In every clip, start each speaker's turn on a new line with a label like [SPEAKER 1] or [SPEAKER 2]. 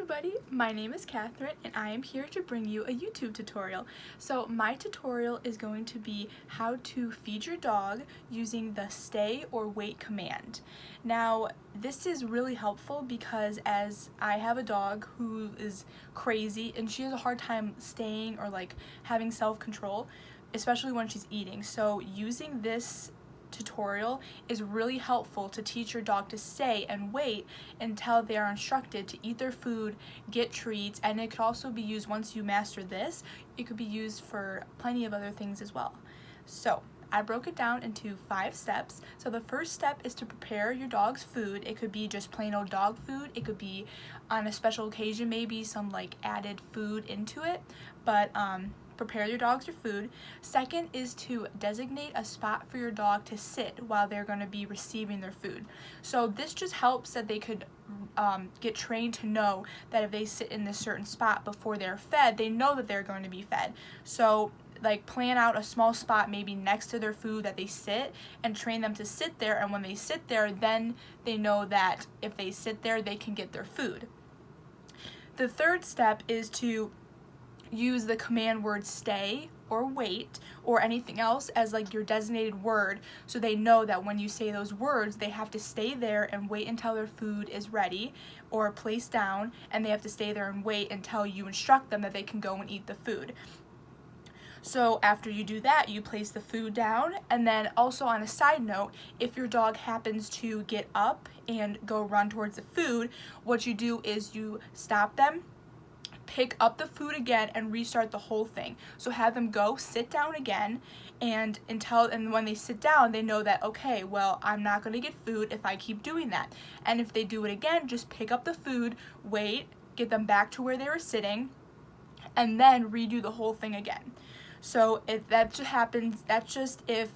[SPEAKER 1] everybody, my name is Catherine and I am here to bring you a YouTube tutorial. So my tutorial is going to be how to feed your dog using the stay or wait command. Now this is really helpful because as I have a dog who is crazy and she has a hard time staying or like having self-control, especially when she's eating. So using this tutorial is really helpful to teach your dog to stay and wait until they are instructed to eat their food, get treats, and it could also be used once you master this. It could be used for plenty of other things as well. So I broke it down into 5 steps. So the first step is to prepare your dog's food. It could be just plain old dog food. It could be on a special occasion, maybe some like added food into it, but prepare your dog's food. Second is to designate a spot for your dog to sit while they're going to be receiving their food. So this just helps that they could get trained to know that if they sit in this certain spot before they're fed, they know that they're going to be fed. So like plan out a small spot maybe next to their food that they sit and train them to sit there, and when they sit there then they know that if they sit there they can get their food. The third step is to use the command word stay or wait or anything else as like your designated word, so they know that when you say those words they have to stay there and wait until their food is ready or placed down, and they have to stay there and wait until you instruct them that they can go and eat the food. So after you do that, you place the food down, and then also on a side note, if your dog happens to get up and go run towards the food, what you do is you stop them, pick up the food again, and restart the whole thing. So have them go sit down again, and when they sit down they know that, okay, well, I'm not going to get food if I keep doing that. And if they do it again, just pick up the food, wait, get them back to where they were sitting, and then redo the whole thing again. So if that just happens, that's just if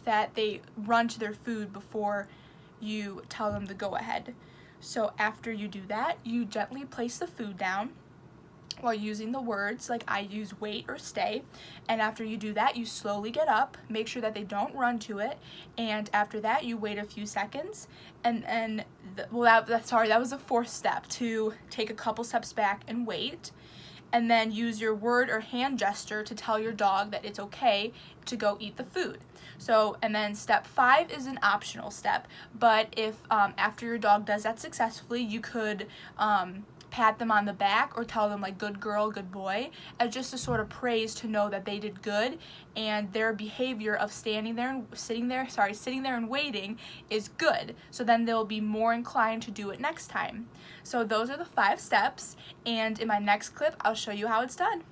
[SPEAKER 1] that they run to their food before you tell them to go ahead. So after you do that, you gently place the food down while using the words like I use wait or stay. And after you do that, you slowly get up, make sure that they don't run to it, and after that you wait a few seconds, and then that was the 4th step, to take a couple steps back and wait, and then use your word or hand gesture to tell your dog that it's okay to go eat the food. So, and then step 5 is an optional step, but if after your dog does that successfully, you could pat them on the back or tell them like good girl, good boy, as just a sort of praise to know that they did good, and their behavior of sitting there and waiting is good. So then they'll be more inclined to do it next time. So those are the 5 steps, and in my next clip I'll show you how it's done.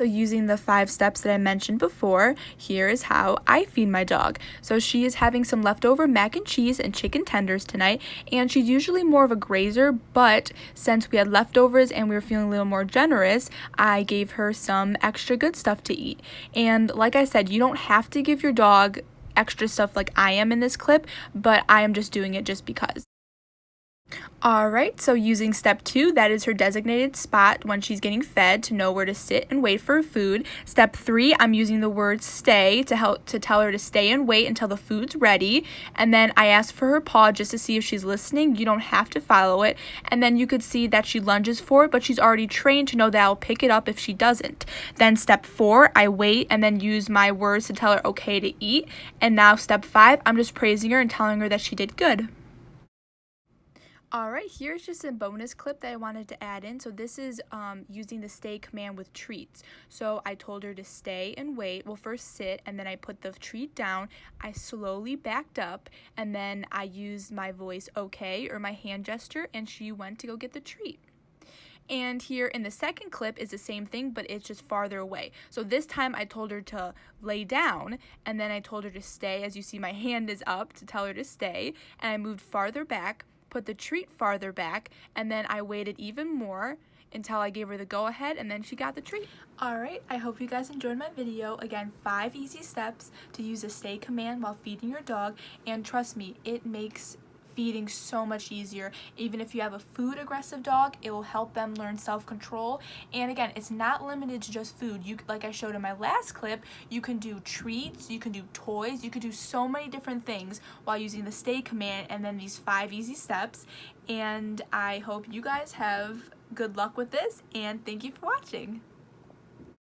[SPEAKER 1] So using the 5 steps that I mentioned before, here is how I feed my dog. So she is having some leftover mac and cheese and chicken tenders tonight, and she's usually more of a grazer, but since we had leftovers and we were feeling a little more generous, I gave her some extra good stuff to eat. And like I said, you don't have to give your dog extra stuff like I am in this clip, but I am just doing it just because. Alright, so using step 2, that is her designated spot when she's getting fed to know where to sit and wait for food. Step 3, I'm using the word stay to tell her to stay and wait until the food's ready. And then I ask for her paw just to see if she's listening. You don't have to follow it. And then you could see that she lunges for it, but she's already trained to know that I'll pick it up if she doesn't. Then step 4, I wait and then use my words to tell her okay to eat. And now step 5, I'm just praising her and telling her that she did good. Alright, here's just a bonus clip that I wanted to add in. So this is using the stay command with treats. So I told her to stay and wait. Well, first sit, and then I put the treat down. I slowly backed up, and then I used my voice okay or my hand gesture, and she went to go get the treat. And here in the second clip is the same thing, but it's just farther away. So this time I told her to lay down, and then I told her to stay. As you see, my hand is up to tell her to stay, and I moved farther back, put the treat farther back, and then I waited even more until I gave her the go-ahead, and then she got the treat. Alright, I hope you guys enjoyed my video. Again, 5 easy steps to use a stay command while feeding your dog, and trust me, it makes feeding so much easier. Even if you have a food aggressive dog, it will help them learn self-control. And again, it's not limited to just food. You, like I showed in my last clip, you can do treats, you can do toys, you can do so many different things while using the stay command and then these 5 easy steps. And I hope you guys have good luck with this, and thank you for watching.